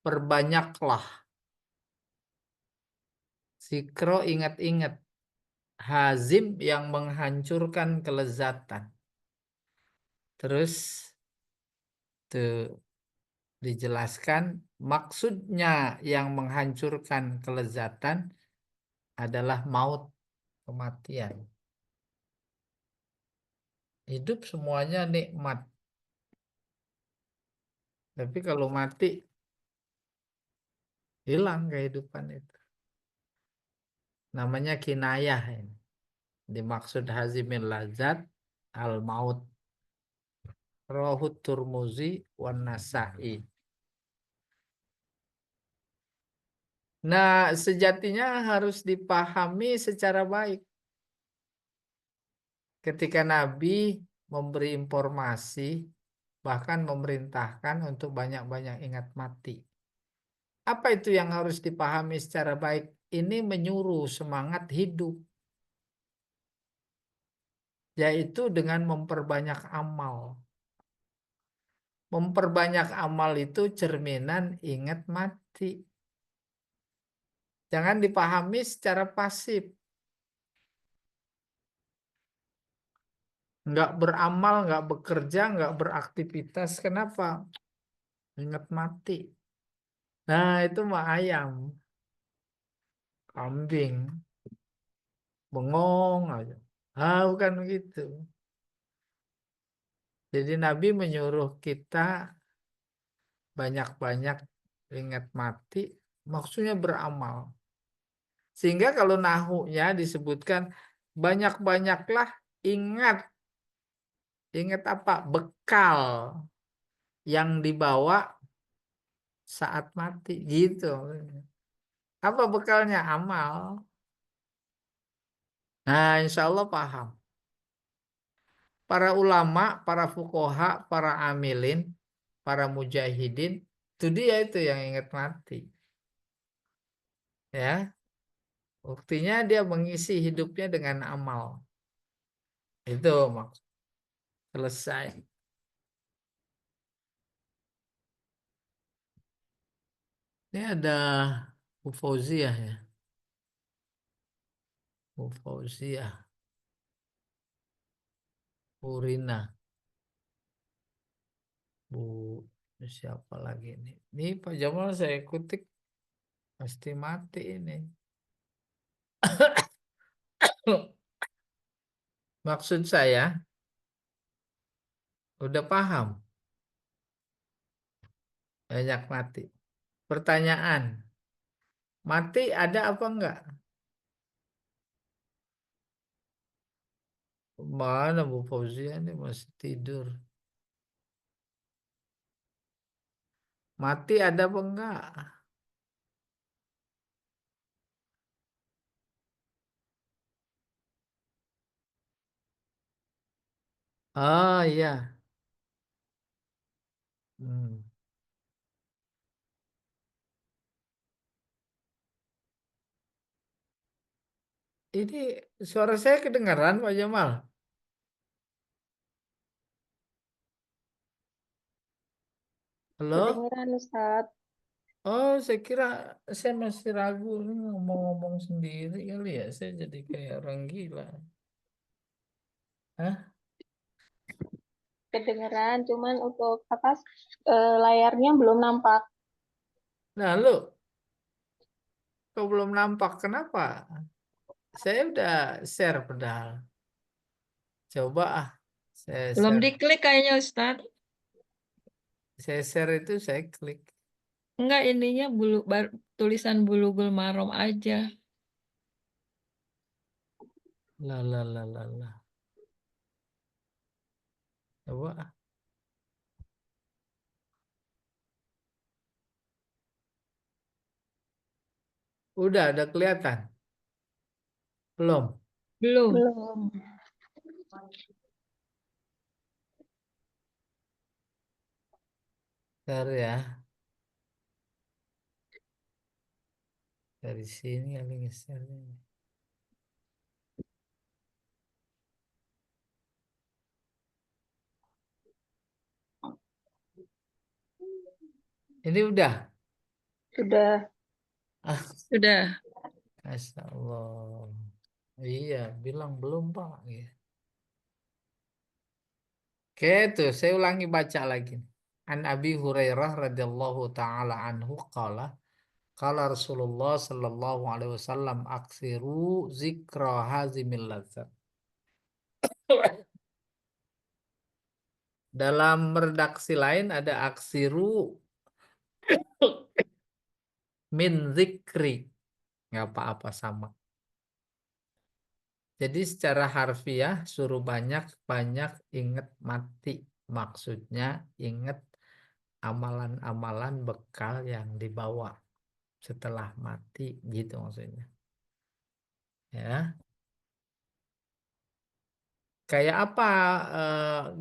perbanyaklah. Zikro ingat-ingat. Hazim yang menghancurkan kelezatan. Terus tuh dijelaskan maksudnya yang menghancurkan kelezatan adalah maut, kematian. Hidup semuanya nikmat. Tapi kalau mati hilang kehidupan itu. Namanya kinayah ini. Dimaksud hazimil lazat al maut. Rohut Turmuzi wan Nasa'i. Nah, sejatinya harus dipahami secara baik. Ketika Nabi memberi informasi, bahkan memerintahkan untuk banyak-banyak ingat mati. Apa itu yang harus dipahami secara baik? Ini menyuruh semangat hidup, yaitu dengan memperbanyak amal. Memperbanyak amal itu cerminan ingat mati. Jangan dipahami secara pasif. Nggak beramal, nggak bekerja, nggak beraktivitas. Kenapa? Ingat mati. Nah, itu mah ayam, kambing, bengong aja. Ah, bukan begitu. Jadi Nabi menyuruh kita banyak-banyak ingat mati, maksudnya beramal. Sehingga kalau nahunya disebutkan banyak-banyaklah ingat. Ingat apa? Bekal yang dibawa saat mati. Gitu. Apa bekalnya? Amal. Nah, insya Allah paham. Para ulama, para fuqaha, para amilin, para mujahidin, itu dia itu yang ingat mati. Ya, buktinya dia mengisi hidupnya dengan amal. Itu maksud selesai. Ini ada Bu Fauziah ya. Bu Fauziah, Bu Rina, Bu siapa lagi ini? Ini Pak Jamal saya kutip pasti mati ini. Maksud saya udah paham banyak mati. Pertanyaan, mati ada apa enggak? Mana Bu Fauzia ini masih tidur. Mati ada apa enggak? Oh iya. Hmm. Ini suara saya kedengaran Pak Jamal. Halo? Kedengeran Ustadz. Oh, saya kira saya masih ragu ini ngomong-ngomong sendiri kali ya. Saya jadi kayak orang gila. Hah? Kedengeran, cuman untuk apa layarnya belum nampak. Nah, lu kok belum nampak? Kenapa? Saya udah share pedal. Coba saya Belum share. diklik kayaknya Ustadz. Saya share itu saya klik. Enggak, ininya tulisan Bulughul Maram aja. Lah lah lah lah lah. Coba. Udah ada kelihatan? Belum. Belum. Belum. Share ya. Dari sini kali nge-share. Ini udah. Sudah. Sudah. Masya Allah. Iya, bilang belum Pak. Iya. Oke, tuh saya ulangi baca lagi. An Abi Hurairah radhiyallahu taala anhu qala qala Rasulullah sallallahu alaihi wasallam aksiru zikra hazimil ladzat. Dalam redaksi lain ada aksiru min zikri. Nggak apa-apa sama. Jadi secara harfiah suruh banyak-banyak ingat mati. Maksudnya ingat amalan-amalan bekal yang dibawa setelah mati gitu maksudnya. Ya. Kayak apa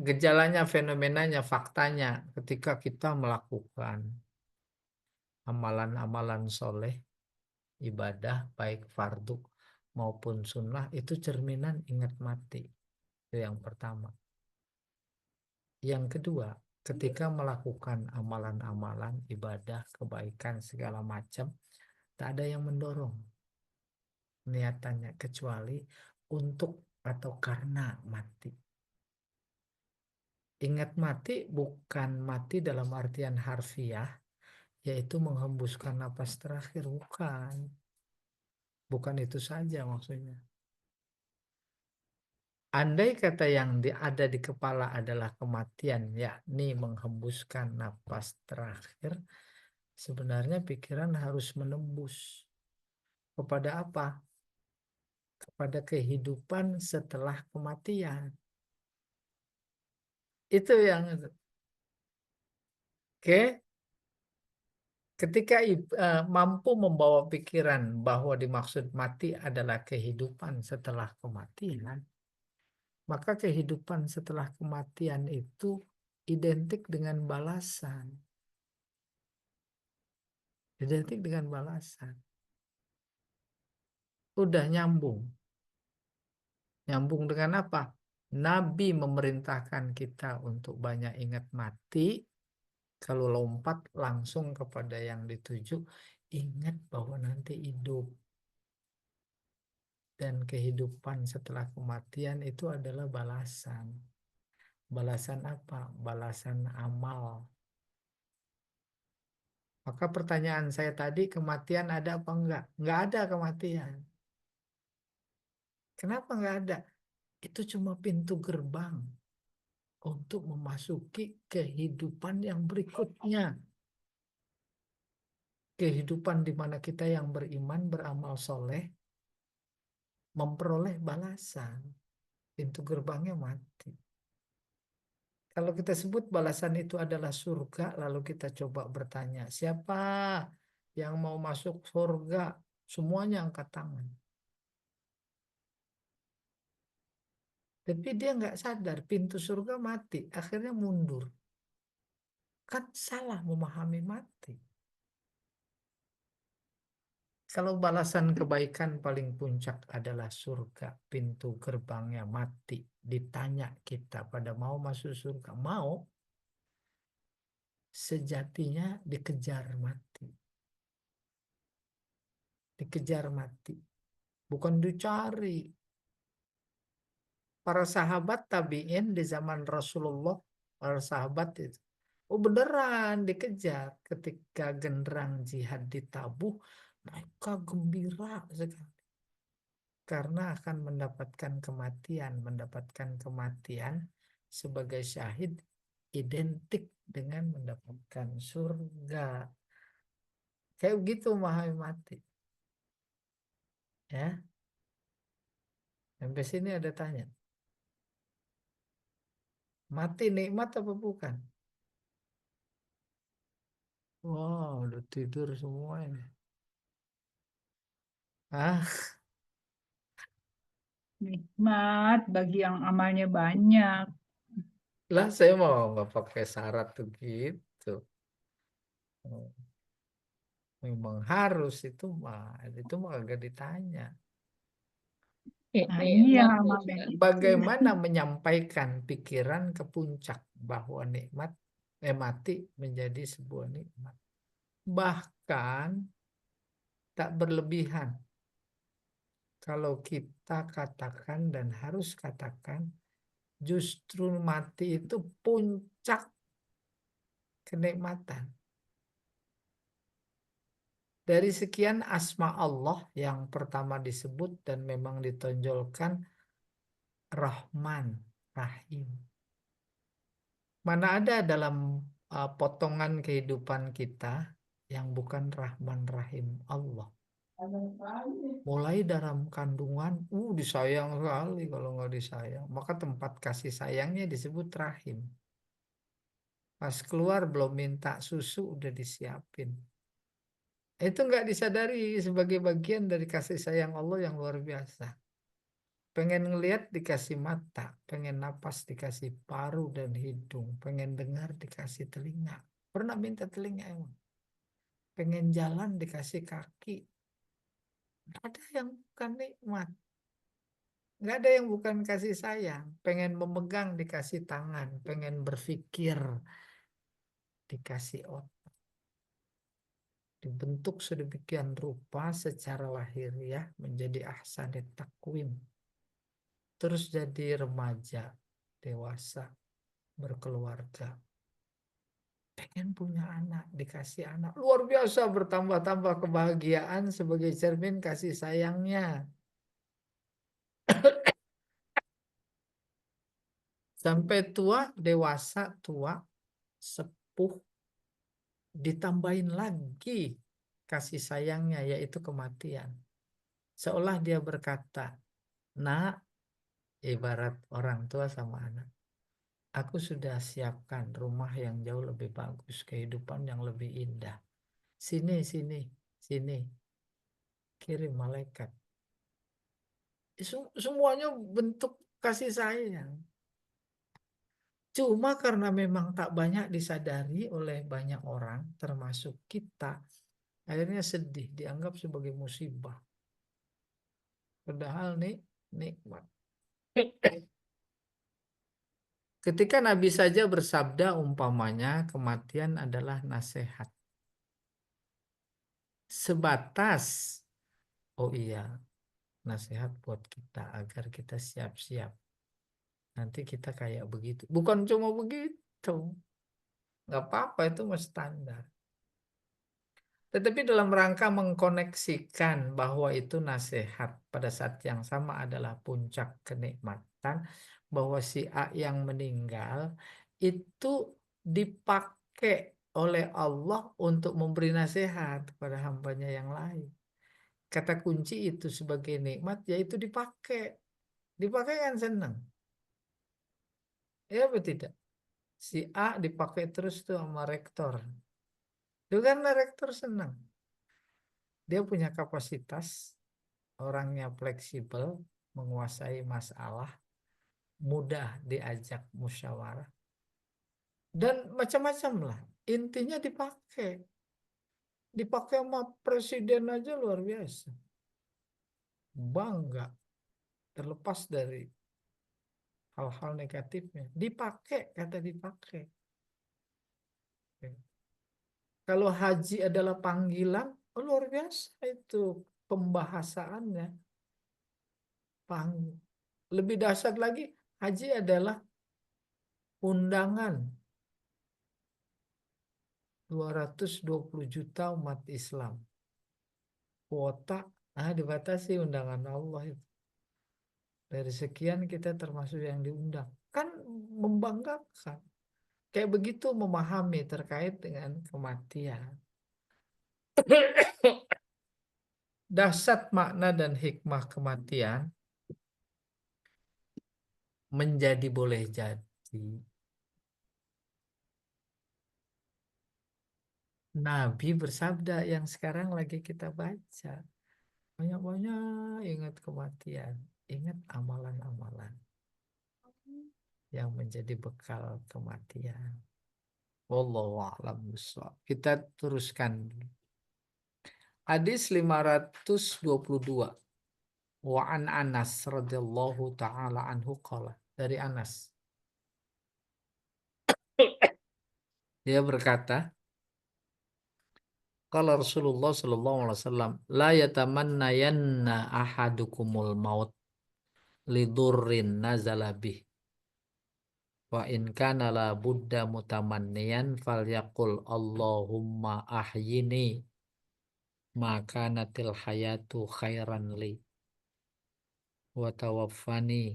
gejalanya, fenomenanya, faktanya ketika kita melakukan amalan-amalan soleh, ibadah, baik fardu maupun sunnah, itu cerminan ingat mati. Itu yang pertama. Yang kedua, ketika melakukan amalan-amalan, ibadah, kebaikan, segala macam, tak ada yang mendorong niatannya kecuali untuk atau karena mati. Ingat mati bukan mati dalam artian harfiah, yaitu menghembuskan napas terakhir, bukan. Bukan itu saja maksudnya. Andai kata yang ada di kepala adalah kematian, yakni menghembuskan napas terakhir, sebenarnya pikiran harus menembus kepada apa? Kepada kehidupan setelah kematian. Itu yang oke. Ketika mampu membawa pikiran bahwa dimaksud mati adalah kehidupan setelah kematian, maka kehidupan setelah kematian itu identik dengan balasan. Identik dengan balasan. Udah nyambung. Nyambung dengan apa? Nabi memerintahkan kita untuk banyak ingat mati. Kalau lompat langsung kepada yang dituju, ingat bahwa nanti hidup. Dan kehidupan setelah kematian itu adalah balasan. Balasan apa? Balasan amal. Maka pertanyaan saya tadi, kematian ada apa enggak? Enggak ada kematian. Kenapa enggak ada? Itu cuma pintu gerbang untuk memasuki kehidupan yang berikutnya. Kehidupan di mana kita yang beriman, beramal soleh, memperoleh balasan. Pintu gerbangnya mati. Kalau kita sebut balasan itu adalah surga, lalu kita coba bertanya, siapa yang mau masuk surga? Semuanya angkat tangan. Tapi dia nggak sadar, pintu surga mati, akhirnya mundur. Kan salah memahami mati. Kalau balasan kebaikan paling puncak adalah surga, pintu gerbangnya mati. Ditanya kita pada mau masuk surga, mau, sejatinya dikejar mati. Dikejar mati. Bukan dicari. Para sahabat tabi'in di zaman Rasulullah, para sahabat itu, oh beneran dikejar. Ketika genderang jihad ditabuh, mereka gembira sekali. Karena akan mendapatkan kematian sebagai syahid identik dengan mendapatkan surga. Kayak begitu memahami mati. Ya, sampai sini ada tanya. Mati nikmat apa bukan? Wah, udah tidur semua ini. Ah, Nikmat bagi yang amalnya banyak. lah saya mau nggak pakai syarat tuh gitu. Memang harus itu mah agak ditanya. Nah, ini yang Nikmat, amalnya Ustaz. itu. Bagaimana menyampaikan pikiran ke puncak bahwa mati menjadi sebuah nikmat. Bahkan tak berlebihan. Kalau kita katakan dan harus katakan, justru mati itu puncak kenikmatan. Dari sekian asma Allah yang pertama disebut dan memang ditonjolkan Rahman, Rahim. Mana ada dalam potongan kehidupan kita yang bukan Rahman, Rahim Allah. Mulai dalam kandungan, disayang sekali kalau nggak disayang. Maka tempat kasih sayangnya disebut rahim. Pas keluar belum minta susu udah disiapin. Itu nggak disadari sebagai bagian dari kasih sayang Allah yang luar biasa. Pengen ngelihat dikasih mata, pengen napas dikasih paru dan hidung, pengen dengar dikasih telinga. Pernah minta telinga emang? Pengen jalan dikasih kaki. Nggak ada yang bukan nikmat. Nggak ada yang bukan kasih sayang. Pengen memegang dikasih tangan, pengen berpikir dikasih otak. Dibentuk sedemikian rupa secara lahiriah menjadi ahsanit takwim. Terus jadi remaja, dewasa, berkeluarga. Pengen punya anak, dikasih anak. Luar biasa bertambah-tambah kebahagiaan sebagai cermin kasih sayangnya. Sampai tua, dewasa, tua, sepuh, ditambahin lagi kasih sayangnya yaitu kematian. Seolah dia berkata, "Nak," ibarat orang tua sama anak, "aku sudah siapkan rumah yang jauh lebih bagus, kehidupan yang lebih indah. Sini, sini, sini." Kirim malaikat. Semuanya bentuk kasih sayang. Cuma karena memang tak banyak disadari oleh banyak orang, termasuk kita, akhirnya sedih, dianggap sebagai musibah. Padahal nikmat. Ketika Nabi saja bersabda umpamanya kematian adalah nasihat. Sebatas, oh iya, nasihat buat kita agar kita siap-siap. Nanti kita kayak begitu. Bukan cuma begitu. Nggak apa-apa, itu mah standar. Tetapi dalam rangka mengkoneksikan bahwa itu nasihat pada saat yang sama adalah puncak kenikmatan, bahwa si A yang meninggal itu dipakai oleh Allah untuk memberi nasihat kepada hambanya yang lain. Kata kunci itu sebagai nikmat yaitu dipakai. Dipakai kan senang. Ya apa tidak? Si A dipakai terus tuh sama rektor. Itu kan rektor senang. Dia punya kapasitas, orangnya fleksibel, menguasai masalah, mudah diajak musyawarah, dan macam-macam lah. Intinya dipakai. Dipakai sama presiden aja luar biasa. Bangga, terlepas dari hal-hal negatifnya. Dipakai, kata dipakai. Kalau haji adalah panggilan, luar biasa itu pembahasaannya. Lebih dahsyat lagi, haji adalah undangan 220 juta umat Islam. Kuota, dibatasi undangan Allah itu. Dari sekian kita termasuk yang diundang. Kan membanggakan. Kayak begitu memahami terkait dengan kematian. Dahsyat makna dan hikmah kematian menjadi boleh jadi Nabi bersabda yang sekarang lagi kita baca. Banyak-banyak ingat kematian, ingat amalan-amalan yang menjadi bekal kematian. Wallahu a'lam bishawab. Kita teruskan. Hadis 522. Wa an Anas radhiyallahu taala anhu qala. Dari Anas. Dia berkata, Qala Rasulullah sallallahu alaihi wasallam, la yatamannayanna ahadukumul maut lidurrin nazala bih. Wa in kana la budda mutamanniyan falyaqul Allahumma ahyini maka natil hayatu khairan li wa tawaffani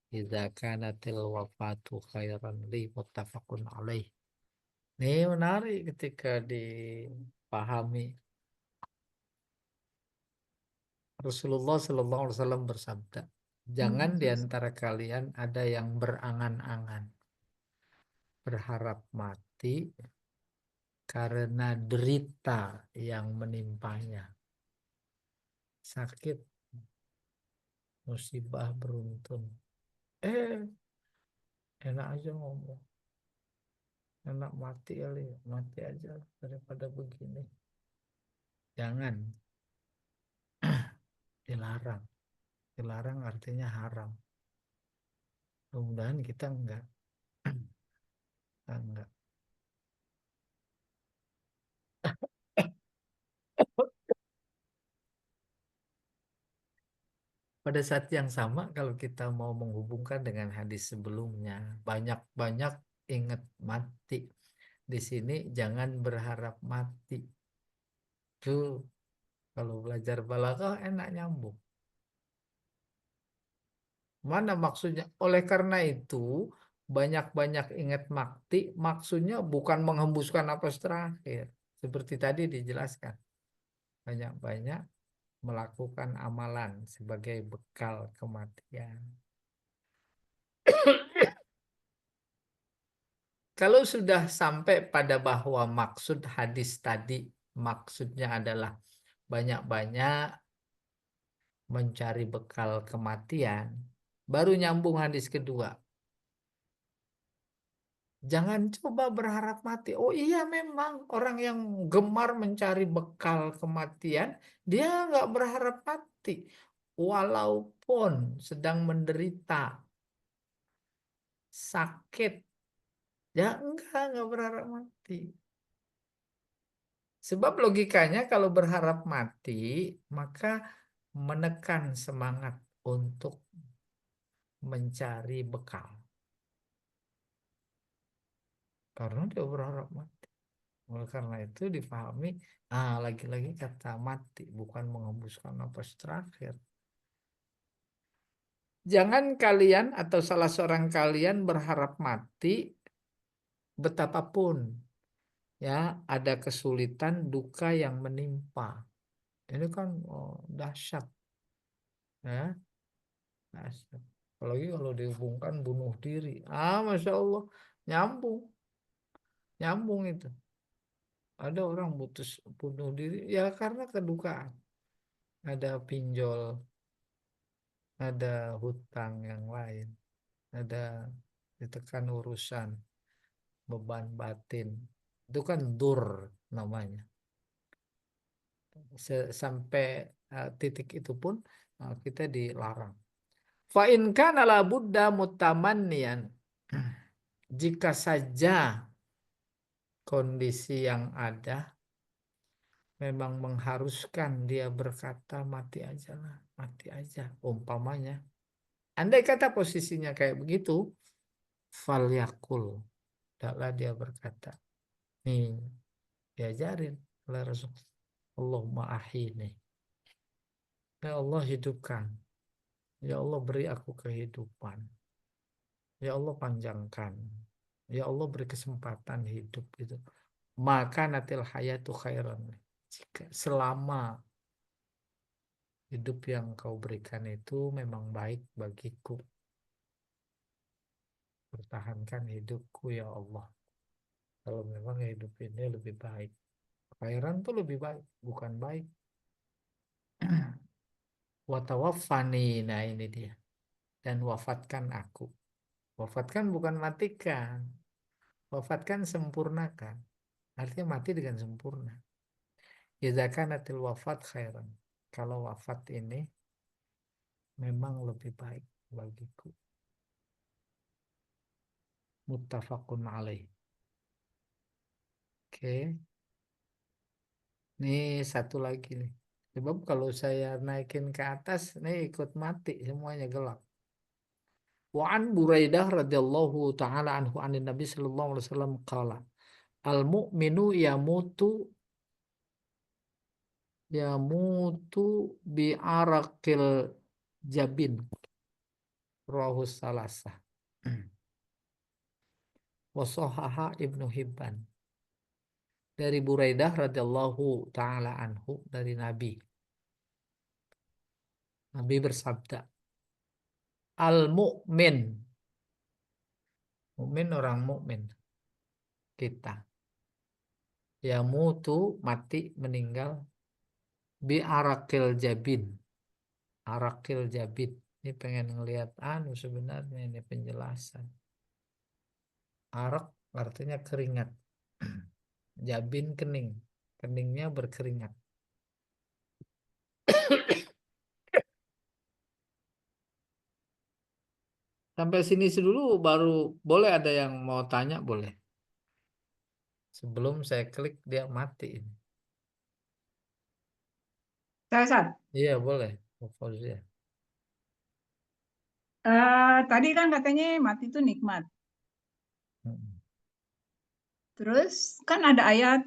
idza kanatil wafatu khairan li, muttafaqun alaih. Ini menarik ketika dipahami. Rasulullah Sallallahu Alaihi Wasallam bersabda, jangan di antara kalian ada yang berangan-angan berharap mati karena derita yang menimpanya, sakit, musibah beruntun. Enak aja ngomong, enak mati kali, mati aja daripada begini. Jangan, dilarang. Dilarang artinya haram. Mudah-mudahan kita enggak. Enggak. Pada saat yang sama, kalau kita mau menghubungkan dengan hadis sebelumnya, banyak-banyak ingat mati. Di sini jangan berharap mati. Tuh, kalau belajar balaghah enak nyambung. Mana maksudnya? Oleh karena itu, banyak-banyak ingat mati, maksudnya bukan menghembuskan napas terakhir. Seperti tadi dijelaskan. Banyak-banyak melakukan amalan sebagai bekal kematian. Kalau sudah sampai pada bahwa maksud hadis tadi, maksudnya adalah banyak-banyak mencari bekal kematian, baru nyambung hadis kedua. Jangan coba berharap mati. Oh iya, memang orang yang gemar mencari bekal kematian, dia nggak berharap mati. Walaupun sedang menderita, sakit, ya enggak berharap mati. Sebab logikanya kalau berharap mati, maka menekan semangat untuk mencari bekal. Karena dia berharap mati. Oleh karena itu dipahami, lagi-lagi kata mati, bukan menghembuskan napas terakhir. Jangan kalian atau salah seorang kalian berharap mati betapapun. Ya, ada kesulitan, duka yang menimpa. Ini kan dahsyat. Ya, dahsyat. Apalagi kalau dihubungkan bunuh diri. Masya Allah, nyambung. Nyambung itu. Ada orang bunuh diri ya karena kedukaan. Ada pinjol, ada hutang yang lain, ada ditekan urusan, beban batin. Itu kan dur namanya. Sampai titik itu pun kita dilarang. Fa in kana la budda mutamanniyan. Jika saja kondisi yang ada memang mengharuskan dia berkata mati aja lah, mati aja umpamanya. Andai kata posisinya kayak begitu, fal yakul, hendaklah dia berkata, nih diajarin oleh Rasul, Allahumma ahini, ya Allah hidupkan, ya Allah beri aku kehidupan, ya Allah panjangkan, ya Allah beri kesempatan hidup gitu. Maka natil hayatu khairan, jika selama hidup yang kau berikan itu memang baik bagiku. Pertahankan hidupku ya Allah. Kalau memang hidup ini lebih baik. Khairan tuh lebih baik, bukan baik. Watawaffani, nah ini dia. Dan wafatkan aku. Wafatkan bukan matikan. Wafatkan sempurnakan. Artinya mati dengan sempurna. Idza kanatil wafat khairan. Kalau wafat ini memang lebih baik bagiku. Muttafaqun alaih. Oke. Nih satu lagi nih. Sebab kalau saya naikin ke atas, nih ikut mati semuanya gelap. Wa an Buraidah radhiyallahu taala anhu anin Nabi sallallahu alaihi wasallam qala al mu'minu yamutu bi arakil jabin rahus salasah. Wasohaha Ibnu Hibban. Dari Buraidah radhiyallahu taala anhu dari Nabi. Nabi bersabda, al mukmin, mukmin orang mukmin kita, yamutu mati meninggal bi arakil jabin, arakil jabin. Ini pengen ngelihat anu sebenarnya ini penjelasan. Arak artinya keringat, jabin kening, keningnya berkeringat. Sampai sini dulu baru boleh ada yang mau tanya boleh. Sebelum saya klik dia mati ini. Sat. Iya boleh. Bu Fauzia. Tadi kan katanya mati itu nikmat. Mm-mm. Terus kan ada ayat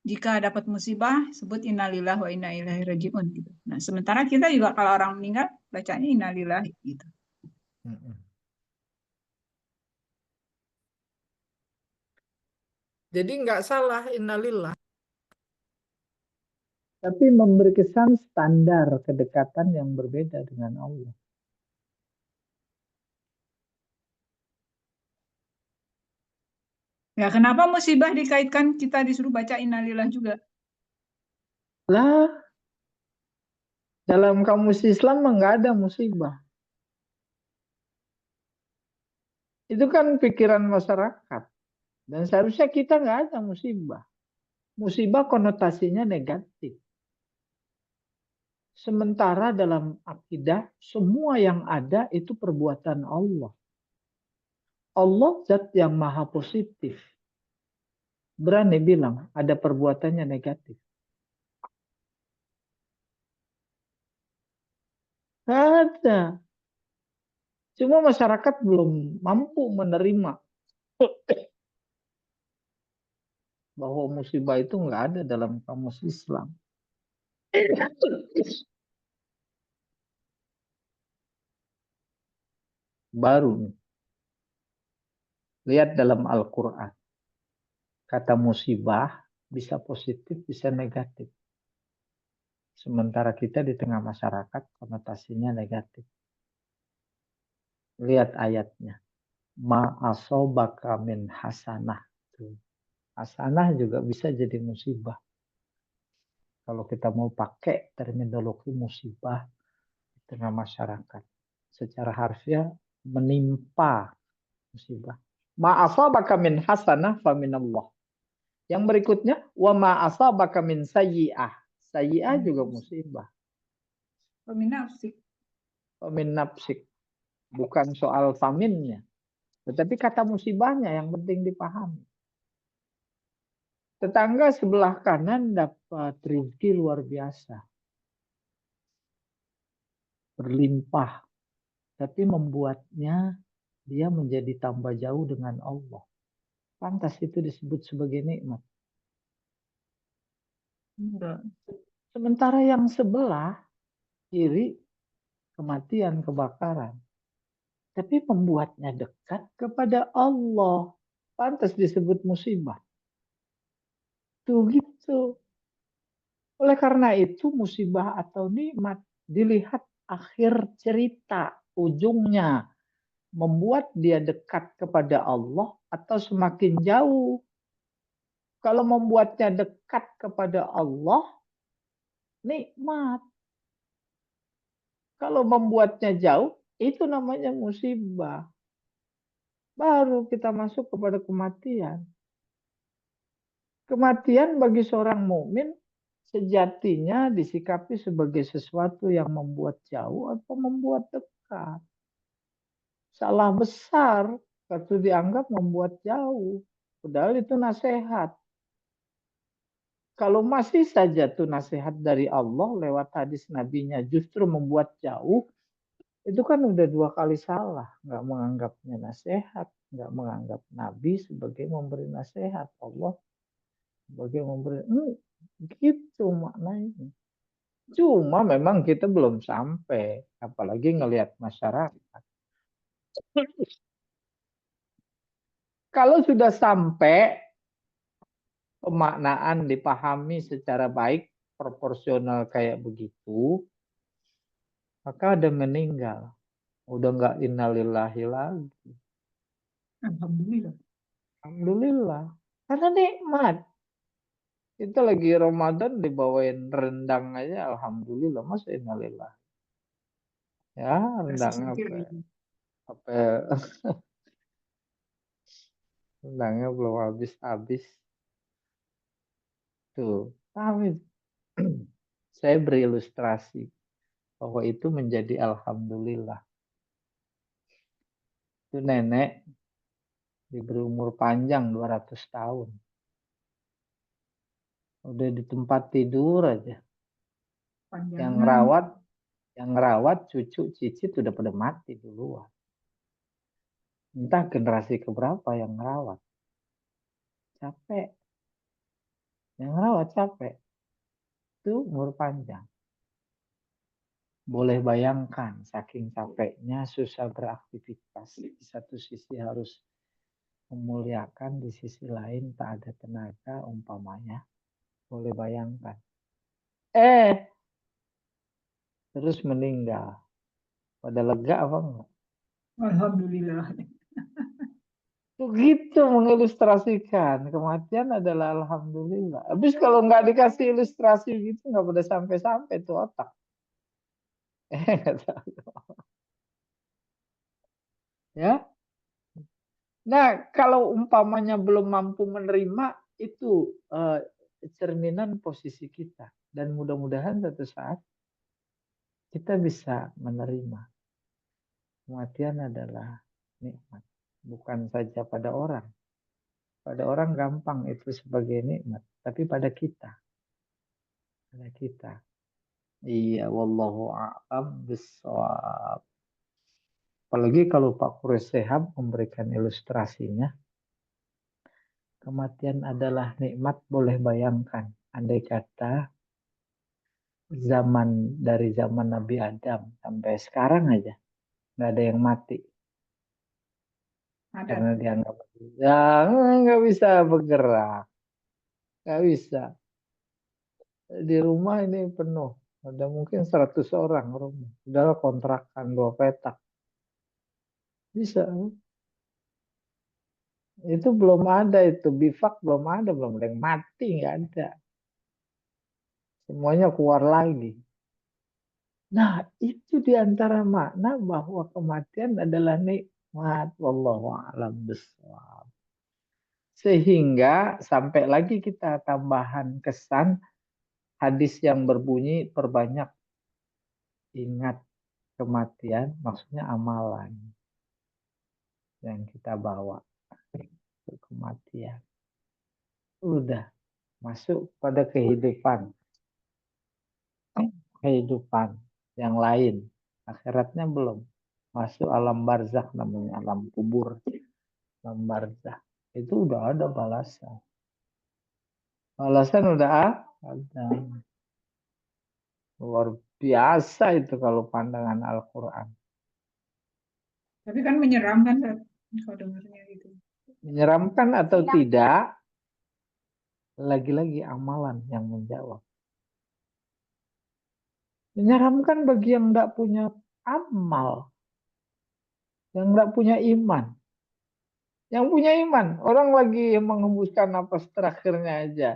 jika dapat musibah sebut innalillahi wa inna ilaihi rajiun gitu. Nah, sementara kita juga kalau orang meninggal bacanya innalillahi gitu. Mm-mm. Jadi nggak salah innalillah. Tapi memberi kesan standar kedekatan yang berbeda dengan Allah. Ya, kenapa musibah dikaitkan kita disuruh baca innalillah juga? Lah, dalam kamus Islam mah nggak ada musibah. Itu kan pikiran masyarakat. Dan seharusnya kita nggak ada musibah. Musibah konotasinya negatif. Sementara dalam akidah, semua yang ada itu perbuatan Allah. Allah zat yang maha positif. Berani bilang ada perbuatannya negatif. Nggak ada. Cuma masyarakat belum mampu menerima bahwa musibah itu nggak ada dalam kamus Islam. Baru nih. Lihat dalam Al-Quran. Kata musibah bisa positif, bisa negatif. Sementara kita di tengah masyarakat konotasinya negatif. Lihat ayatnya. Ma'asobaka min hasanah. Hasanah juga bisa jadi musibah. Kalau kita mau pakai terminologi musibah di tengah masyarakat. Secara harfiah menimpa musibah. Ma'asabaka min hasanah faminallah. Yang berikutnya wa ma'asabaka min sayyi'ah. Sayyi'ah juga musibah. Peminafsik. Famin nafsik. Bukan soal faminnya. Tetapi kata musibahnya yang penting dipahami. Tetangga sebelah kanan dapat rezeki luar biasa. Berlimpah. Tapi membuatnya dia menjadi tambah jauh dengan Allah. Pantas itu disebut sebagai nikmat. Enggak. Sementara yang sebelah kiri kematian, kebakaran. Tapi membuatnya dekat kepada Allah. Pantas disebut musibah. Tuh gitu. Oleh karena itu musibah atau nikmat dilihat akhir cerita, ujungnya. Membuat dia dekat kepada Allah atau semakin jauh. Kalau membuatnya dekat kepada Allah, nikmat. Kalau membuatnya jauh, itu namanya musibah. Baru kita masuk kepada kematian. Kematian bagi seorang mukmin sejatinya disikapi sebagai sesuatu yang membuat jauh atau membuat dekat. Salah besar waktu dianggap membuat jauh. Padahal itu nasihat. Kalau masih saja tuh nasihat dari Allah lewat hadis nabinya justru membuat jauh, itu kan udah 2 kali salah. Nggak menganggapnya nasihat, nggak menganggap Nabi sebagai memberi nasihat. Allah sebagai memberi. Gitu maknanya. Cuma memang kita belum sampai. Apalagi ngelihat masyarakat. Kalau sudah sampai, pemaknaan dipahami secara baik, proporsional kayak begitu, maka ada meninggal. Udah nggak innalillahi lagi. Alhamdulillah. Alhamdulillah. Karena nikmat. Kita lagi Ramadan dibawain rendang aja, alhamdulillah. Masa innalillah. Ya, Kasih rendang singkir apa? gitu. Apa? Rendangnya belum habis-habis. Tuh, kami saya berilustrasi bahwa itu menjadi alhamdulillah. Itu nenek diberi umur panjang 200 tahun. Udah di tempat tidur aja. Yang Panjangan. ngerawat cucu cicit udah pada mati duluan. Entah generasi keberapa yang ngerawat. Capek. Yang ngerawat capek. Itu umur panjang. Boleh bayangkan saking capeknya susah beraktivitas. Di satu sisi harus memuliakan, di sisi lain tak ada tenaga umpamanya. Boleh bayangkan. Terus meninggal. Pada lega apa enggak? Alhamdulillah. Begitu mengilustrasikan. Kematian adalah alhamdulillah. Habis kalau nggak dikasih ilustrasi gitu nggak pada sampai-sampai tuh otak. Nggak tahu. Ya. Nah, kalau umpamanya belum mampu menerima itu cerminan posisi kita. Dan mudah-mudahan suatu saat kita bisa menerima. Kematian adalah nikmat. Bukan saja pada orang. Pada orang gampang itu sebagai nikmat. Tapi pada kita. Pada kita. Iya, wallahu a'lam bishawab. Apalagi kalau Pak Quraish Shihab memberikan ilustrasinya. Kematian adalah nikmat, boleh bayangkan. Andai kata dari zaman Nabi Adam sampai sekarang aja nggak ada yang mati Ada karena tuh. dianggap ya nggak bisa bergerak, nggak bisa. Di rumah ini penuh, ada mungkin 100 orang rumah, udah kontrakan 2 petak bisa. Itu belum ada, itu bifak belum ada yang mati, nggak ada, semuanya keluar lagi. Nah, itu diantara makna bahwa kematian adalah nikmat. Wallahu a'lam bishawab. Sehingga sampai lagi kita tambahan kesan hadis yang berbunyi perbanyak ingat kematian, maksudnya amalan yang kita bawa ke kematian. Udah masuk pada kehidupan yang lain. Akhiratnya belum. Masuk alam barzakh namanya, alam kubur. Alam barzakh. Itu udah ada balasan. Balasan udah ada. Luar biasa itu kalau pandangan Al-Quran. Tapi kan menyeramkan kalau dengarnya gitu. Menyeramkan atau tidak, lagi-lagi amalan yang menjawab. Menyeramkan bagi yang tidak punya amal, yang tidak punya iman. Yang punya iman, orang lagi mengembuskan napas terakhirnya aja.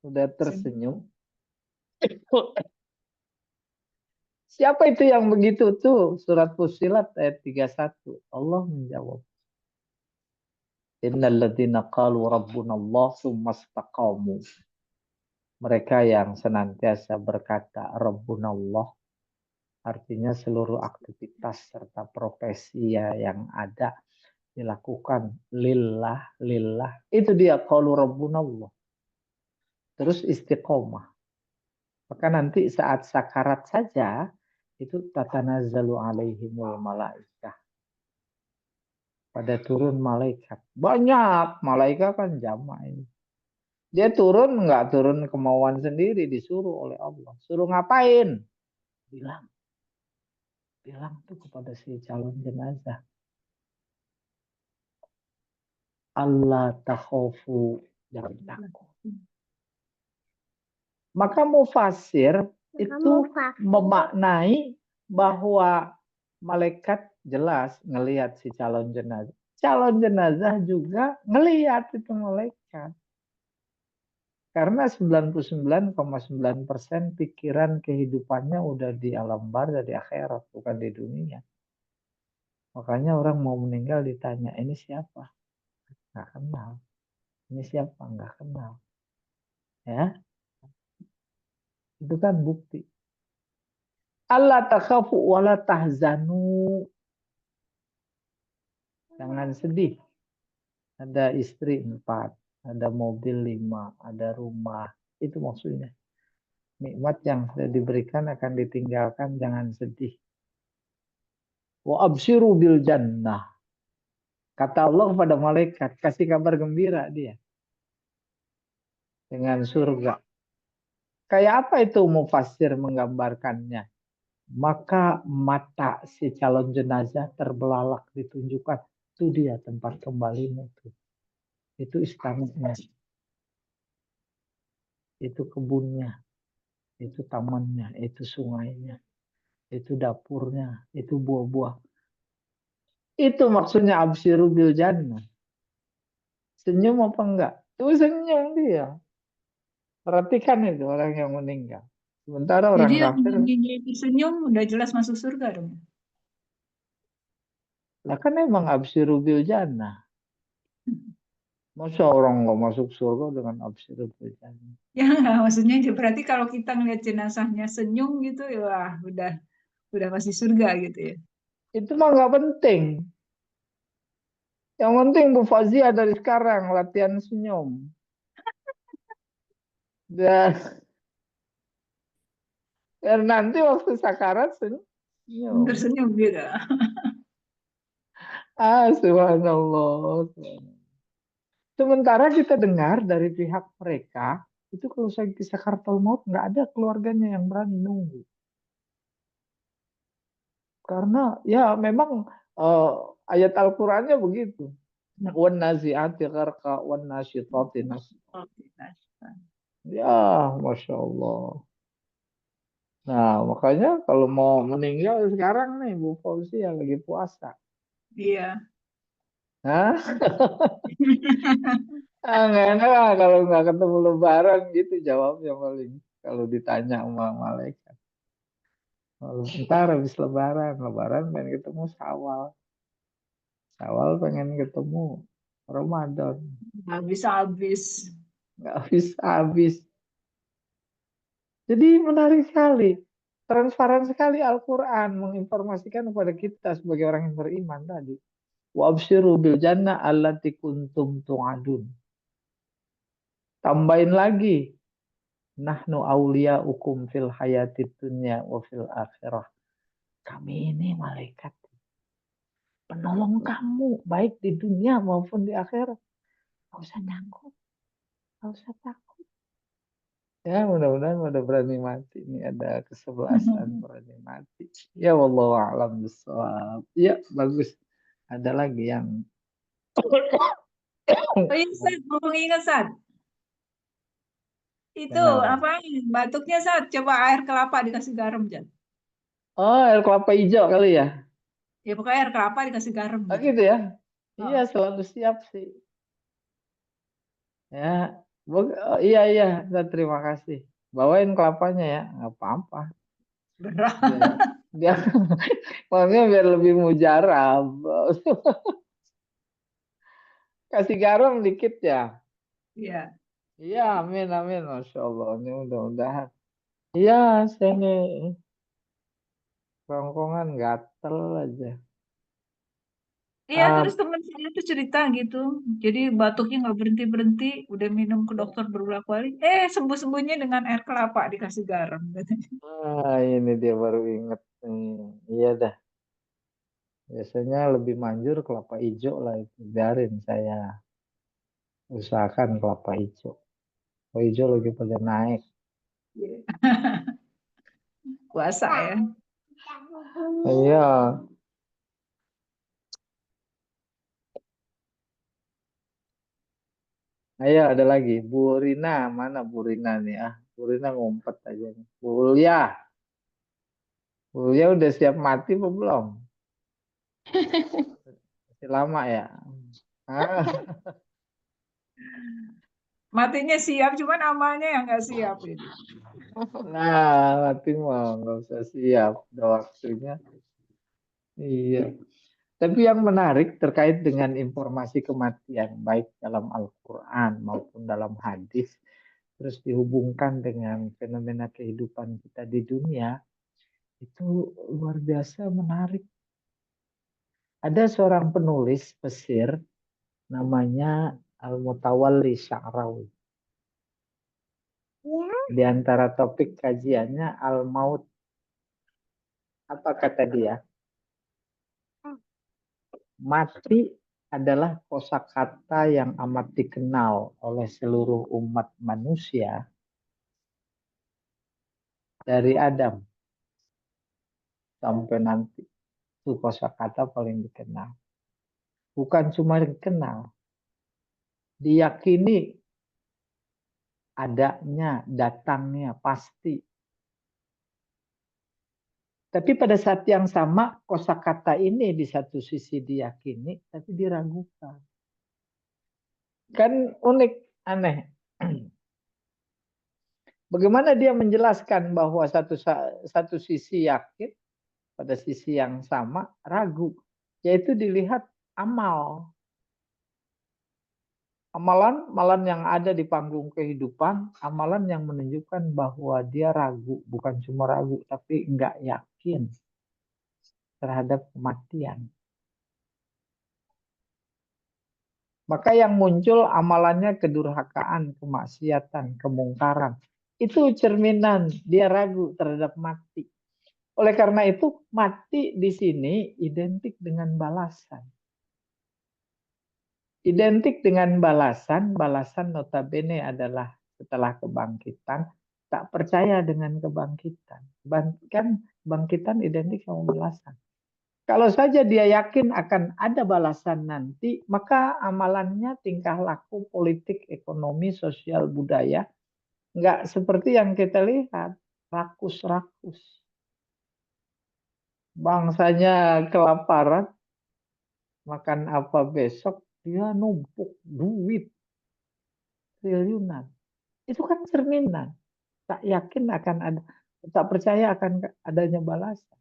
Sudah tersenyum. Siapa itu yang begitu tuh? Surat Fussilat ayat 31. Allah menjawab. Innal ladzina qalu rabbunallah tsumma istaqamu. Mereka yang senantiasa berkata Rabbunallah, artinya seluruh aktivitas serta profesi yang ada dilakukan lillah, lillah. Itu dia qaulu rabbunallah. Terus istiqomah. Maka nanti saat sakarat saja itu tatanazzalu alaihimul malaikah. Pada turun malaikat. Banyak malaikat kan jamak ini. Dia turun nggak turun kemauan sendiri, disuruh oleh Allah. Suruh ngapain? Bilang tuh kepada si calon jenazah. Allah takhofu, jangan takut. Maka mufasir itu memaknai bahwa malaikat jelas ngelihat si calon jenazah. Calon jenazah juga ngelihat itu malaikat. Karena 99,9% pikiran kehidupannya udah di alam barzah, di akhirat, bukan di dunia. Makanya orang mau meninggal ditanya, ini siapa? Nggak kenal. Ini siapa? Nggak kenal. Ya, itu kan bukti. Allah takhafu wala tahzanu. Jangan sedih. Ada istri 4, ada mobil 5, ada rumah. Itu maksudnya. Nikmat yang sudah diberikan akan ditinggalkan, jangan sedih. Wa abshiru bil jannah. Kata Allah kepada malaikat, kasih kabar gembira dia. Dengan surga. Kayak apa itu mufassir menggambarkannya? Maka mata si calon jenazah terbelalak ditunjukkan. Itu dia tempat kembalinya itu. Itu istananya. Itu kebunnya. Itu tamannya. Itu sungainya. Itu dapurnya. Itu buah-buah. Itu maksudnya absyiru bil jannah. Senyum apa enggak? Itu senyum dia. Perhatikan itu orang yang meninggal. Sementara orang Jadi yang kafir, itu senyum udah jelas masuk surga dong. lah kan emang absyiru bil jannah. Masa orang nggak masuk surga dengan absyiru bil jannah? Ya nggak, maksudnya berarti kalau kita ngeliat jenazahnya senyum gitu, ya wah, udah pasti surga gitu ya. Itu mah nggak penting. Yang penting Bu Fazia dari sekarang latihan senyum. Dan nanti waktu sakarat senyum. Tersenyum gitu. Ah, subhanallah. Sementara kita dengar dari pihak mereka, itu kalau saya di Sakaratul Maut nggak ada keluarganya yang berani nunggu. Karena ya memang ayat Al-Qur'annya begitu. Wan nazi'ati gharqa wan nasyitati nasqa. Ya, Masya Allah. Nah, makanya kalau mau meninggal sekarang nih Bu Fauzi yang lagi puasa. Iya. Hah? Nggak enak lah kalau nggak ketemu Lebaran gitu jawabnya paling. Kalau ditanya sama malaikat. Kalau ntar habis Lebaran pengen ketemu Syawal. Syawal pengen ketemu Ramadan. Habis-habis. Nggak habis-habis. Jadi menarik sekali. Transparan sekali Al-Quran menginformasikan kepada kita sebagai orang yang beriman tadi. Wa absyiru bil jannah allati kuntum tu'adun. Tambahin lagi. Nahnu awliya'ukum fil hayatid dunya wa fil akhirah. Kami ini malaikat. Penolong kamu. Baik di dunia maupun di akhirat. Gak usah takut. Gak usah takut. Ya mudah-mudahan pada berani mati. Ini ada kesebelasan berani mati. Ya wallahu a'lam bishawab. Ya bagus. Ada lagi yang Oh iya, Sat, mau ingat, Sat. Itu kenapa? apa? Batuknya, Sat. Coba air kelapa dikasih garam, Jan. Oh, air kelapa hijau kali ya? Ya pokoknya air kelapa dikasih garam Oh gitu. gitu ya? Iya, Oh. selalu siap sih. Ya, oh, iya, terima kasih. Bawain kelapanya ya, nggak apa-apa. Berat. Biar, maksudnya biar lebih mujarab. Kasih garam dikit ya. Iya. Iya, amin, amin. Masya Allah, ini mudah-mudahan. Iya, saya nih kerongkongan gatel aja. Iya, Ah, terus teman saya tuh cerita gitu. Jadi batuknya nggak berhenti-berhenti, udah minum ke dokter berulang kali. Sembuh-sembuhnya dengan air kelapa dikasih garam katanya. ini dia baru inget nih. Iya dah, biasanya lebih manjur kelapa hijau lah itu. Biarin saya usahakan kelapa hijau. Kelapa hijau lagi pada naik. Puasa ya. Iya. Ayo ada lagi. Bu Rina, mana Bu Rina nih? Bu Rina ngumpet aja nih. Bu Ulia. Bu Ulia udah siap mati apa belum? Masih lama ya? Ah, Matinya siap, cuman amalnya yang nggak siap ini. nah, mati mau nggak usah siap. Udah waktunya. Iya. Tapi yang menarik terkait dengan informasi kematian, baik dalam Al-Quran maupun dalam hadis, terus dihubungkan dengan fenomena kehidupan kita di dunia, itu luar biasa menarik. Ada seorang penulis Mesir namanya Al-Mutawalli Sya'rawi. Di antara topik kajiannya Al-Maut. Apa kata dia? Mati adalah kosakata yang amat dikenal oleh seluruh umat manusia dari Adam sampai nanti. Itu kosakata paling dikenal. Bukan cuma dikenal, diyakini adanya, datangnya pasti. Tapi pada saat yang sama, kosakata ini di satu sisi diyakini, tapi diragukan. Kan unik, aneh. Bagaimana dia menjelaskan bahwa satu sisi yakin, pada sisi yang sama ragu, yaitu dilihat amal. Amalan yang ada di panggung kehidupan, amalan yang menunjukkan bahwa dia ragu, bukan cuma ragu, tapi enggak yakin terhadap kematian. Maka yang muncul amalannya kedurhakaan, kemaksiatan, kemungkaran. Itu cerminan dia ragu terhadap mati. Oleh karena itu, mati di sini identik dengan balasan. Identik dengan balasan, balasan notabene adalah setelah kebangkitan, tak percaya dengan kebangkitan. Kan bangkitan identik sama balasan. Kalau saja dia yakin akan ada balasan nanti, maka amalannya, tingkah laku, politik, ekonomi, sosial, budaya, nggak seperti yang kita lihat, rakus-rakus. Bangsanya kelaparan, makan apa besok, dia numpuk duit triliunan. Itu kan cerminan. Tak yakin akan ada, tak percaya akan adanya balasan.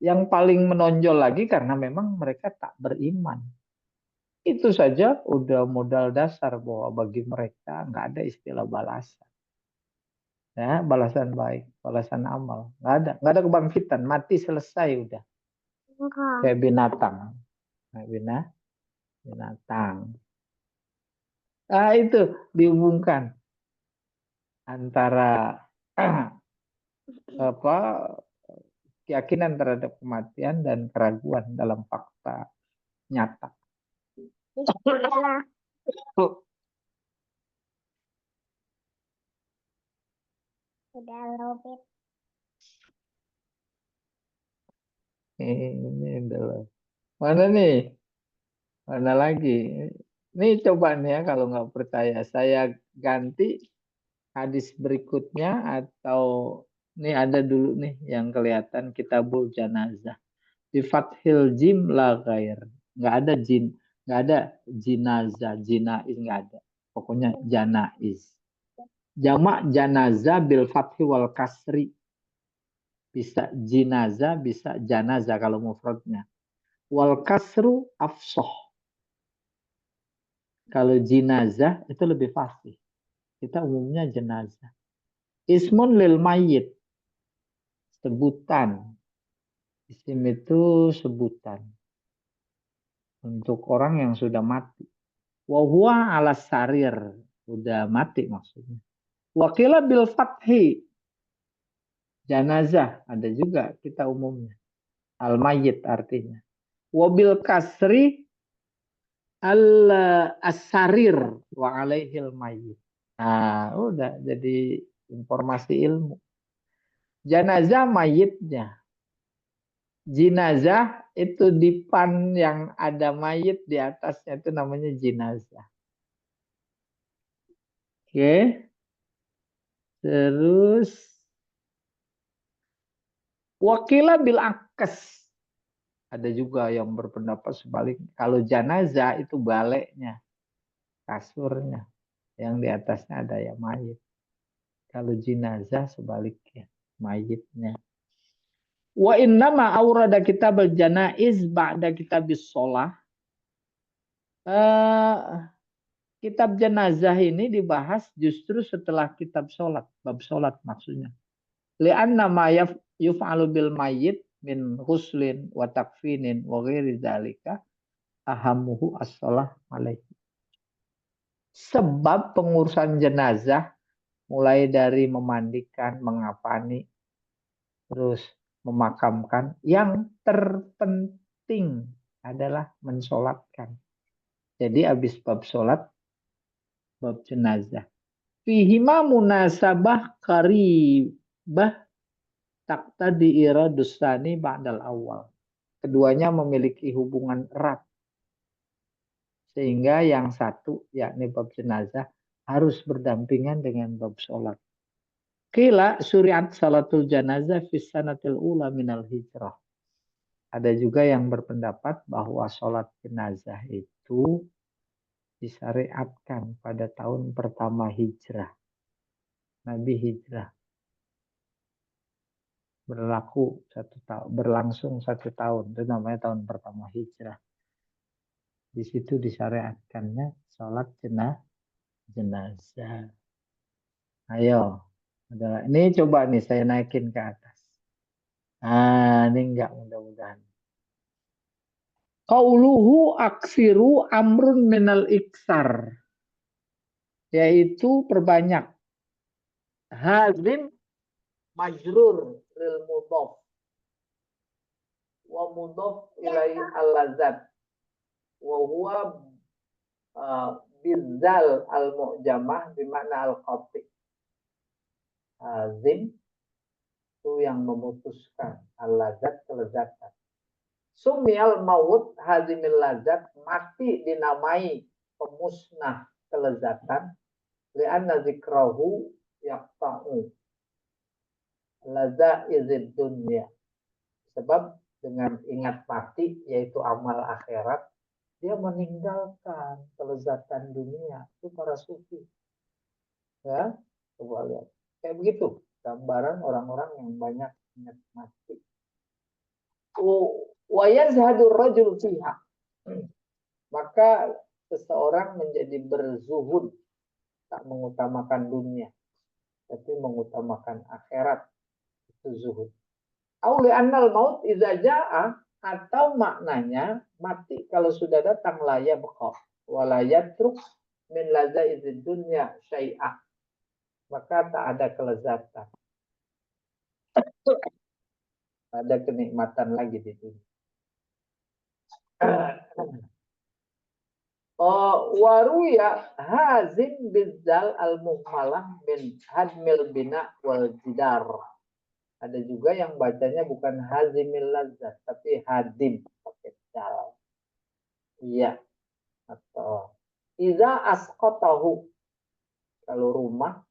Yang paling menonjol lagi karena memang mereka tak beriman. Itu saja udah modal dasar bahwa bagi mereka nggak ada istilah balasan. Ya, balasan baik, balasan amal. Nggak ada kebangkitan, mati selesai udah. Kayak binatang. Kayak binatang. Nah, itu dihubungkan antara apa keyakinan terhadap kematian dan keraguan dalam fakta nyata. Ini adalah mana nih? Mana lagi? Ini coba nih ya kalau nggak percaya saya ganti hadis berikutnya atau nih ada dulu nih yang kelihatan Kitabul Janazah. Di Fathil Jim la ghair. Nggak ada jin, nggak ada jinazah, jinaiz nggak ada. Pokoknya janaiz. Jamak janazah bil fathi wal kasri. Bisa jinazah, bisa janazah kalau mufradnya. Wal kasru afsoh. Kalau jinazah itu lebih fasih. Kita umumnya jenazah. Ismun lil mayit. Sebutan. Isim itu sebutan. untuk orang yang sudah mati. Wa huwa ala sarir, udah mati maksudnya. Wakila bil fathi, janazah, ada juga kita umumnya. Al mayyit artinya. Wabil kasri al asarir wa alaihil mayyit. Nah, udah jadi informasi ilmu. Janazah mayitnya. Jinazah itu dipan yang ada mayit di atasnya itu namanya jinazah. Oke. Terus wakila bil akes. Ada juga yang berpendapat sebaliknya. Kalau janazah itu baleknya, kasurnya. Yang di atasnya ada ya mayit. Kalau jinazah sebaliknya, mayitnya. Wa innama aurada kitab al-janaiz ba'da kitabis sholah. Kitab jenazah ini dibahas justru setelah kitab sholat. Bab sholat maksudnya. Li'anna ma yuf'alu bil mayyit min ghuslin wa takfinin wa ghairi dzalika ahamuhu as-shalah alaihi. Sebab pengurusan jenazah mulai dari memandikan, mengapani, terus memakamkan, yang terpenting adalah mensolatkan. Jadi habis bab sholat, bab jenazah. Fihima munasabah karibah taqtadi iradus tsani ba'dal awal. Keduanya memiliki hubungan erat. Sehingga yang satu, yakni bab jenazah, harus berdampingan dengan bab sholat. Qila syuri'at salatul janazah fis sanatil ula minal hijrah. Ada juga yang berpendapat bahwa sholat jenazah itu disyariatkan pada tahun pertama hijrah. Nabi hijrah. Berlangsung 1 tahun. Itu namanya tahun pertama hijrah. Di situ disyariatkannya sholat jenazah. Ayo. Ini coba nih saya naikin ke atas. Nah, ini enggak mudah-mudahan. Qauluhu aksiru amrun minal iksar. Yaitu perbanyak. Hazim majrur lil mudhaf. Wa mudhaf ilaihi al-lazat. Wa huwa bizal al-mu'jamah bimakna al-qati. Hazim itu yang memutuskan, al-lazat kelezatan. Sumial maut hazimil lazat, mati dinamai pemusnah kelezatan, li'anna zikrahu yaqta'u lazaizid dunya. Sebab dengan ingat mati, yaitu amal akhirat, dia meninggalkan kelezatan dunia. Itu para sufi. Ya, coba lihat. Kayak begitu gambaran orang-orang yang banyak ingat mati. Wa yazhadu rajul fiha. Maka seseorang menjadi berzuhud, tak mengutamakan dunia, tapi mengutamakan akhirat. Itu zuhud. Auli annal maut idza jaa, atau maknanya mati kalau sudah datang la yabqa wa la yatruk min lazaizid dunya syai'a. Maka tak ada kelezatan. Ada kenikmatan lagi di dunia. Waruya hazim bizzal al-muhmalah min hadmil bina wal jidar. Ada juga yang bacanya bukan hazimil lazzat, tapi hadim pakai dal. Iya. Atau iza asqatahu. Kalau rumah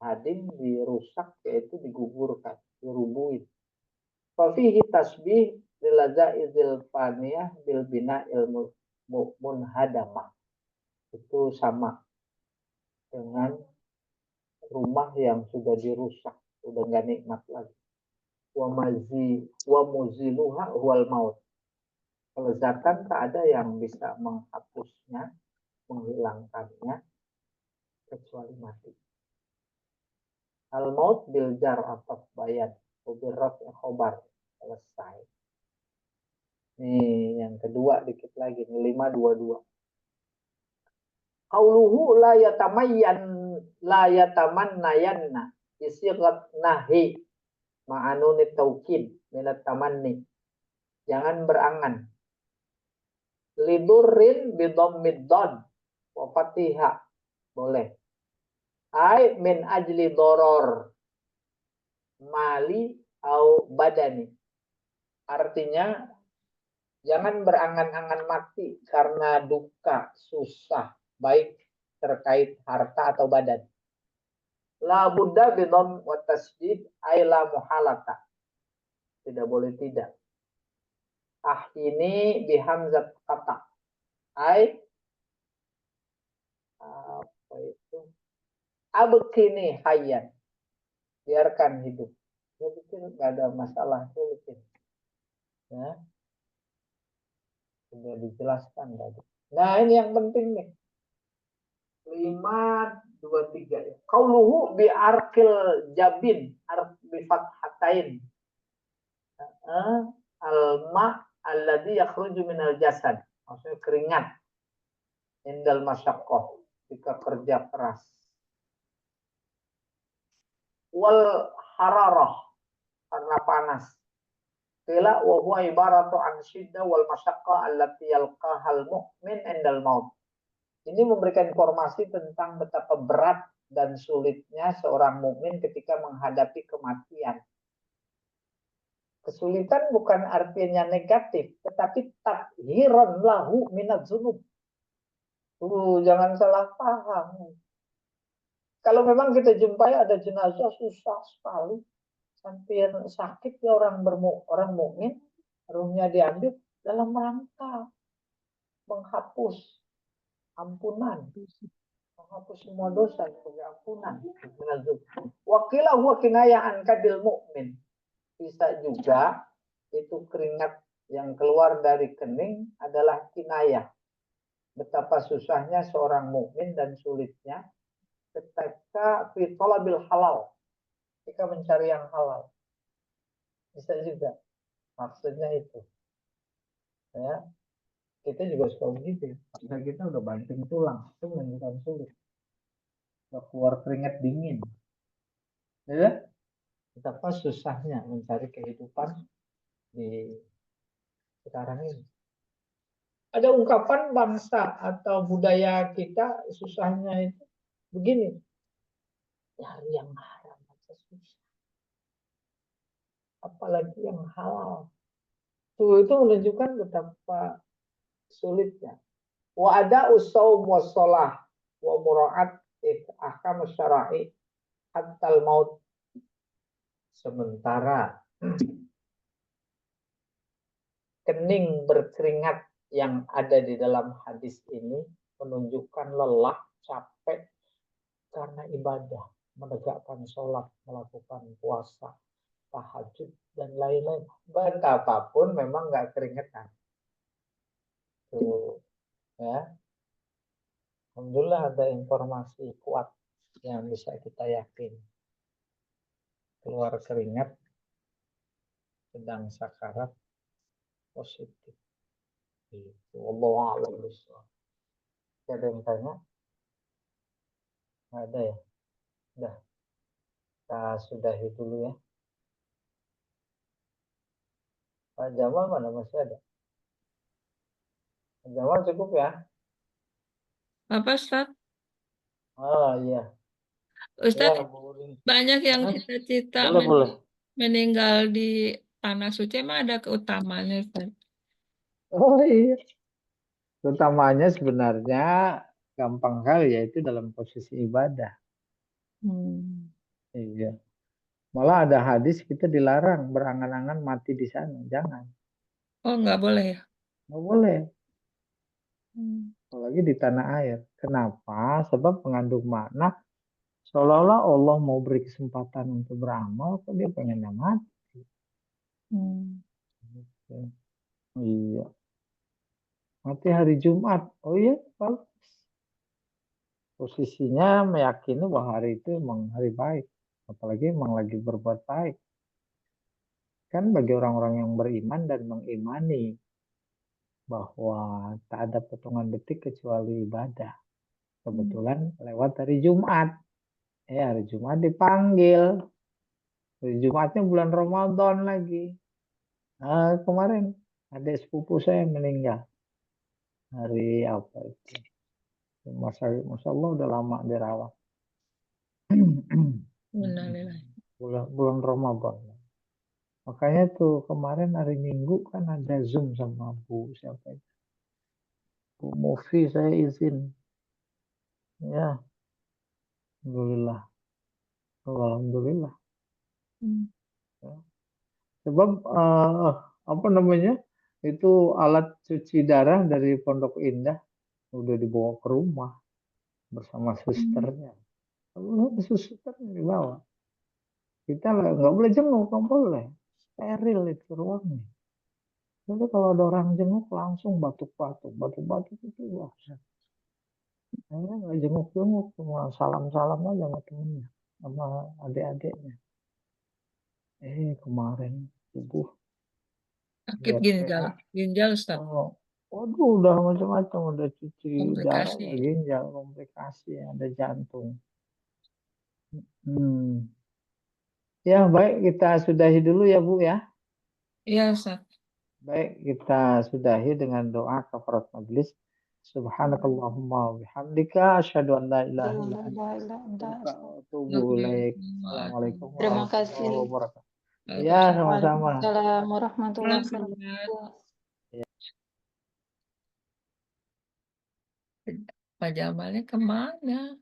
hadim dirusak, yaitu digugurkan, dirubuhin. Fafihi tasbih lilazaizil faniyah bil bina ilmu munhadamah. Itu sama dengan rumah yang sudah dirusak, sudah nggak nikmat lagi. Wa muziluha huwal maut. Kelezatan tak ada yang bisa menghapusnya, menghilangkannya, kecuali mati. Al maut bil jar atau bayan, bil raf khobar, selesai. Nih yang kedua dikit lagi nih 522. Qauluhu la yatamannayanna isighat nahi ma'anunit taukid minat tamanni. Jangan berangan. Lidurrin bidhammid dad wa fatihah. Boleh. Ai min ajli doror mali au badani. Artinya jangan berangan-angan mati karena duka, susah, baik terkait harta atau badan. La budda bidham wa tasdid ay la muhalata. Tidak boleh tidak. Ini bihamzat kata. Ay apa itu? Abkini hayyan. Biarkan hidup. Saya pikir nggak ada masalah itu. Ya. Sudah dijelaskan tadi. Nah ini yang penting nih. 523 ya. Qauluhu bi arkil jabin bi fathatain. Al-ma alladhi yakhruju minal jasad. Maksudnya keringat. Indal masyaqqah. Jika kerja keras. Wal hararah. Karena panas. Qila wa huwa ibaratu an syiddah wal masyaqqah allati yalqahal mu'min indal maut. Ini memberikan informasi tentang betapa berat dan sulitnya seorang mukmin ketika menghadapi kematian. Kesulitan bukan artinya negatif, tetapi tathiran lahu minadz dzunub. Jangan salah paham. Kalau memang kita jumpai ada jenazah susah sekali, sampai sakit ya orang mukmin, ruhnya diambil dalam rangka menghapus ampunan, menghapus semua dosa sebagai ampunan. Wakilah huwa kinayah kadil mukmin. Bisa juga itu keringat yang keluar dari kening adalah kinayah. Betapa susahnya seorang mukmin dan sulitnya ketika fi talabil halal, ketika mencari yang halal. Bisa juga. Maksudnya itu. Ya. Kita juga suka begitu. Karena kita udah banting tulang, itu menunjukkan sulit. Udah keluar keringat dingin. Ya. Betapa susahnya mencari kehidupan di sekarang ini. Ada ungkapan bangsa atau budaya kita susahnya itu begini. Cari yang haram aja susah. Apalagi yang halal. Itu menunjukkan betapa sulitnya. Wa ada usaum wa sholah wa mura'at ahkam syara'i hatta maut. Sementara kening berkeringat yang ada di dalam hadis ini menunjukkan lelah, capek karena ibadah, menegakkan sholat, melakukan puasa, tahajud, dan lain-lain. Betapapun memang nggak keringetan. Tuh, ya. Alhamdulillah ada informasi kuat yang bisa kita yakin. Keluar keringat, sedang sakarat, positif. Wallahu a'lam bishawab. Ada yang tanya? Nggak ada ya? Udah. Kita sudahi dulu ya. Pak Jamal mana masih ada? Pak Jamal cukup ya? Apa, Ustaz? Oh iya. Ustaz, Ya, boleh. banyak yang Hah? cita-cita Boleh. meninggal di tanah suci, emang ada keutamaannya, Ustaz? Oh iya. Utamanya sebenarnya gampang kali yaitu dalam posisi ibadah. Iya. Malah ada hadis kita dilarang berangan-angan mati di sana. Jangan. Oh, nggak boleh ya? Nggak boleh. Apalagi di tanah air. Kenapa? Sebab mengandung makna seolah-olah Allah mau beri kesempatan untuk beramal, kok dia pengen mati. Iya. Mati hari Jumat. Oh iya, bagus. Posisinya meyakini bahwa hari itu memang hari baik. Apalagi memang lagi berbuat baik. Kan bagi orang-orang yang beriman dan mengimani bahwa tak ada potongan detik kecuali ibadah. Kebetulan lewat hari Jumat. Hari Jumat dipanggil. Hari Jumatnya bulan Ramadan lagi. Kemarin adik sepupu saya meninggal. Hari apa itu? Masya Allah udah lama dirawat. Innalillahi. Bulan Ramadan. Makanya tuh kemarin hari Minggu kan ada Zoom sama Bu siapa itu? Bu Mufi saya izin. Ya, alhamdulillah. Alhamdulillah. Hmm. Sebab apa namanya? Itu alat cuci darah dari Pondok Indah udah dibawa ke rumah bersama susternya. Susternya dibawa. Kita nggak boleh jenguk, nggak boleh. Steril itu ruangnya. Jadi kalau ada orang jenguk langsung batuk-batuk itu wah. Akhirnya nggak jenguk-jenguk, cuma salam-salam aja sama temennya, sama adik-adiknya. Kemarin subuh Sakit lihat ginjal, PA. Ustaz. Waduh, udah macam-macam, udah cuci darah, Komplikasi. ginjal, komplikasi, ada jantung. Ya, baik, kita sudahi dulu ya, Bu ya. Iya, Ustaz. Baik, kita sudahi dengan doa kafarat majlis. Subhanakallahumma wa bihamdika asyhadu an la ilaha illa anta astaghfiruka wa atubu ilaik. Assalamualaikum Terima kasih. warahmatullahi wabarakatuh. Ya, sama-sama. Waalaikumsalam warahmatullahi Ustaz. wabarakatuh. Pak Jamalnya kemana?